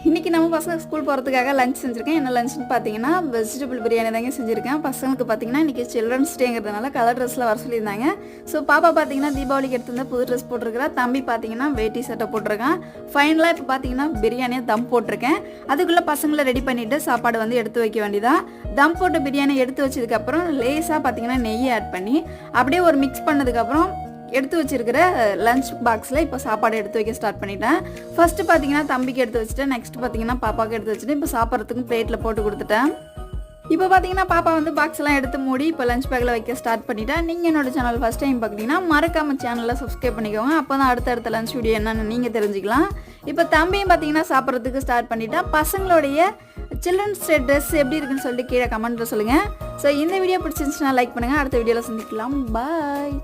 இன்றைக்கி நம்ம பசங்க ஸ்கூல் போகிறதுக்காக லஞ்ச் செஞ்சுருக்கேன். என்ன லஞ்ச்னு பார்த்தீங்கன்னா வெஜிடபிள் பிரியாணி தாங்க செஞ்சுருக்கேன். பசங்களுக்கு பார்த்தீங்கன்னா இன்றைக்கி சில்ட்ரன்ஸ் டேங்கிறதுனால கலர் ட்ரெஸ்ஸில் வர சொல்லியிருந்தாங்க. ஸோ பாப்பா பார்த்தீங்கன்னா தீபாவளிக்கு எடுத்து புது ட்ரெஸ் போட்டிருக்கிறா. தம்பி பார்த்தீங்கன்னா வேட்டி சட்டை போட்டிருக்கான். ஃபைனலாக இப்போ பார்த்தீங்கன்னா பிரியாணியை தம் போட்டிருக்கேன். அதுக்குள்ளே பசங்களை ரெடி பண்ணிவிட்டு சாப்பாடு வந்து எடுத்து வைக்க வேண்டியதான். தம் போட்ட பிரியாணி எடுத்து வச்சதுக்கப்புறம் லேஸாக பார்த்தீங்கன்னா நெய் ஆட் பண்ணி அப்படியே ஒரு மிக்ஸ் பண்ணதுக்கப்புறம் எடுத்து வச்சிருக்கிற லஞ்ச் பாக்ஸில் இப்போ சாப்பாடு எடுத்து வைக்க ஸ்டார்ட் பண்ணிட்டேன். ஃபஸ்ட்டு பார்த்தீங்கன்னா தம்பிக்கு எடுத்து வச்சுட்டேன். நெக்ஸ்ட் பார்த்தீங்கன்னா பாப்பாவுக்கு எடுத்து வச்சுட்டு இப்போ சாப்பிட்றதுக்கும் பிளேட்டில் போட்டு கொடுத்துட்டேன். இப்போ பார்த்தீங்கன்னா பாப்பா வந்து பாக்ஸ் எல்லாம் எடுத்து மூடி இப்போ லஞ்ச் பேக்கில் வைக்க ஸ்டார்ட் பண்ணிட்டேன். நீங்கள் என்னோட சேனல் ஃபஸ்ட் டைம் பார்க்குறீங்கன்னா மறக்காமல் சேனலில் சப்ஸ்கிரைப் பண்ணிக்கோங்க. அப்போ தான் அடுத்தடுத்த லஞ்ச் வீடியோ என்னன்னு நீங்கள் தெரிஞ்சுக்கலாம். இப்போ தம்பியும் பார்த்தீங்கன்னா சாப்பிட்றதுக்கு ஸ்டார்ட் பண்ணிட்டேன். பசங்களுடைய சில்ட்ரன்ஸ் டே ட்ரெஸ் எப்படி இருக்குன்னு சொல்லிட்டு கீழே கமெண்ட்டில் சொல்லுங்கள். ஸோ இந்த வீடியோ பிடிச்சிருந்துச்சுன்னா லைக் பண்ணுங்கள். அடுத்த வீடியோவில் சந்திக்கலாம். பாய்.